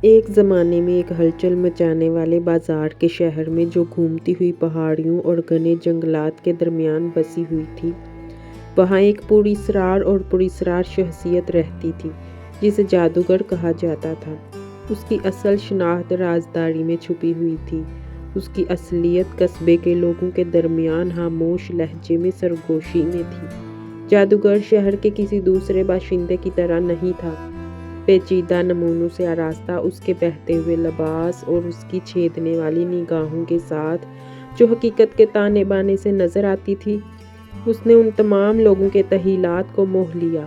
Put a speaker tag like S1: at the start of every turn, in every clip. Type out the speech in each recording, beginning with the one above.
S1: ایک زمانے میں ایک ہلچل مچانے والے بازار کے شہر میں جو گھومتی ہوئی پہاڑیوں اور گھنے جنگلات کے درمیان بسی ہوئی تھی، وہاں ایک پراسرار اور پراسرار شخصیت رہتی تھی جسے جادوگر کہا جاتا تھا۔ اس کی اصل شناخت رازداری میں چھپی ہوئی تھی۔ اس کی اصلیت قصبے کے لوگوں کے درمیان خاموش لہجے میں سرگوشی میں تھی۔ جادوگر شہر کے کسی دوسرے باشندے کی طرح نہیں تھا۔ پیچیدہ نمونوں سے آراستہ اس کے بہتے ہوئے لباس اور اس کی چھیدنے والی نگاہوں کے ساتھ جو حقیقت کے تانے بانے سے نظر آتی تھی، اس نے ان تمام لوگوں کے تخیلات کو موہ لیا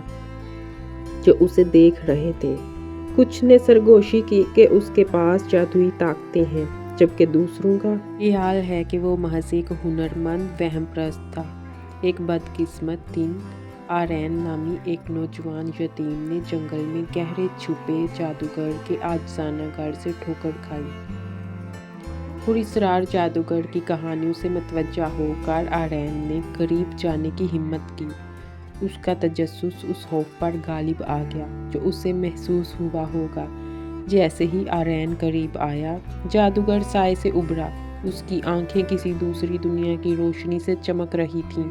S1: جو اسے دیکھ رہے تھے۔ کچھ نے سرگوشی کی کہ اس کے پاس جادوئی طاقتیں ہیں، جبکہ دوسروں کا خیال ہے کہ وہ محض ایک ہنرمند وہم پرست تھا۔ ایک بدقسمت دن آرین نامی ایک نوجوان یتیم نے جنگل میں گہرے چھپے جادوگر کے عاجزانہ گھر سے ٹھوکر کھائی۔ پراسرار جادوگر کی کہانیوں سے متوجہ ہو کر آرین نے قریب جانے کی ہمت کی۔ اس کا تجسس اس خوف پر غالب آ گیا جو اسے محسوس ہوا ہوگا۔ جیسے ہی آرین قریب آیا، جادوگر سائے سے ابھرا۔ اس کی آنکھیں کسی دوسری دنیا کی روشنی سے چمک رہی تھیں۔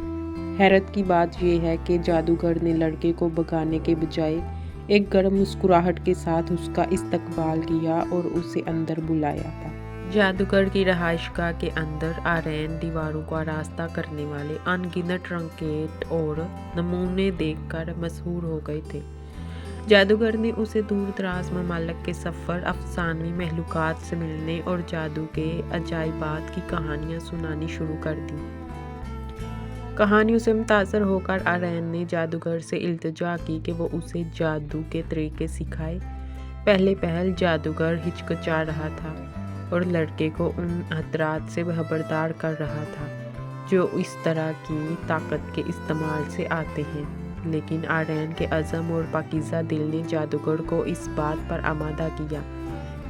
S1: حیرت کی بات یہ ہے کہ جادوگر نے لڑکے کو بھگانے کے بجائے ایک گرم مسکراہٹ کے ساتھ اس کا استقبال کیا اور اسے اندر بلایا تھا۔ جادوگر کی رہائش گاہ کے اندر آرین دیواروں کو آراستہ کرنے والے ان گنت رنگینٹ اور نمونے دیکھ کر مسحور ہو گئے تھے۔ جادوگر نے اسے دور دراز ممالک کے سفر، افسانوی مخلوقات سے ملنے اور جادو کے عجائبات کی کہانیاں سنانی شروع کر دیں۔ کہانیوں سے متاثر ہو کر آرین نے جادوگر سے التجا کی کہ وہ اسے جادو کے طریقے سکھائے۔ پہلے پہل جادوگر ہچکچا رہا تھا اور لڑکے کو ان خطرات سے خبردار کر رہا تھا جو اس طرح کی طاقت کے استعمال سے آتے ہیں، لیکن آرین کے عزم اور پاکیزہ دل نے جادوگر کو اس بات پر آمادہ کیا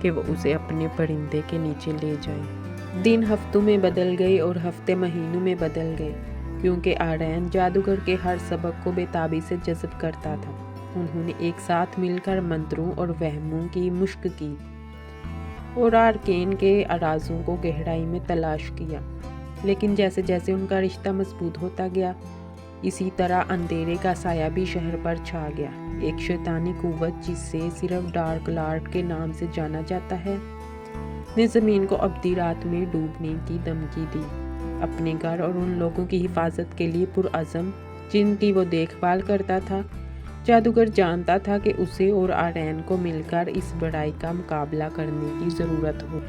S1: کہ وہ اسے اپنے پرندے کے نیچے لے جائے۔ دن ہفتوں میں بدل گئے اور ہفتے مہینوں میں بدل گئے، کیونکہ آرین جادوگر کے ہر سبق کو بے تابی سے جذب کرتا تھا۔ انہوں نے ایک ساتھ مل کر منتروں اور وہموں کی مشق کی اور آرکین کے رازوں کو گہرائی میں تلاش کیا، لیکن جیسے جیسے ان کا رشتہ مضبوط ہوتا گیا، اسی طرح اندھیرے کا سایہ بھی شہر پر چھا گیا۔ ایک شیطانی قوت جسے صرف ڈارک لارڈ کے نام سے جانا جاتا ہے، نے زمین کو ابدی رات میں ڈوبنے کی دھمکی دی۔ اپنے گھر اور ان لوگوں کی حفاظت کے لیے پرعزم جن کی وہ دیکھ بھال کرتا تھا، جادوگر جانتا تھا کہ اسے اور آرین کو مل کر اس برائی کا مقابلہ کرنے کی ضرورت ہو۔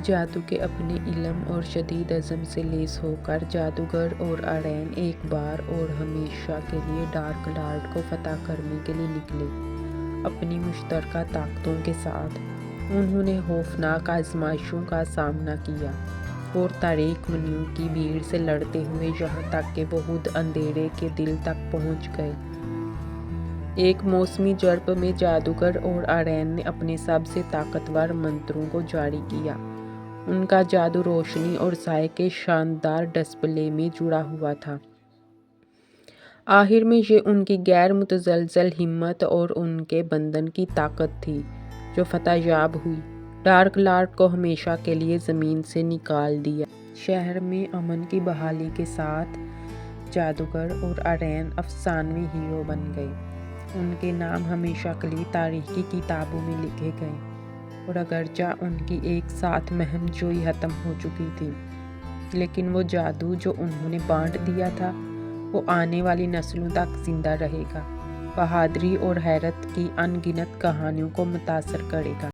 S1: جادو کے اپنے علم اور شدید عزم سے لیس ہو کر جادوگر اور آرین ایک بار اور ہمیشہ کے لیے ڈارک لارڈ کو فتح کرنے کے لیے نکلے۔ اپنی مشترکہ طاقتوں کے ساتھ انہوں نے خوفناک آزمائشوں کا سامنا کیا اور تاریک منیوں کی بھیڑ سے لڑتے ہوئے یہاں تک کہ وہ خود اندھیرے کے دل تک پہنچ گئے۔ ایک موسمی جھڑپ میں جادوگر اور آرین نے اپنے سب سے طاقتور منتروں کو جاری کیا۔ ان کا جادو روشنی اور سائے کے شاندار ڈسپلے میں جڑا ہوا تھا۔ آخر میں یہ ان کی غیر متزلزل ہمت اور ان کے بندھن کی طاقت تھی جو فتح یاب ہوئی، ڈارک لارڈ کو ہمیشہ کے لیے زمین سے نکال دیا۔ شہر میں امن کی بحالی کے ساتھ جادوگر اور آرین افسانوی ہیرو بن گئے۔ ان کے نام ہمیشہ کے لیے تاریخ کی کتابوں میں لکھے گئے، اور اگرچہ ان کی ایک ساتھ مہم جوئی ختم ہو چکی تھی، لیکن وہ جادو جو انہوں نے بانٹ دیا تھا وہ آنے والی نسلوں تک زندہ رہے گا، بہادری اور حیرت کی ان گنت کہانیوں کو متاثر کرے گا۔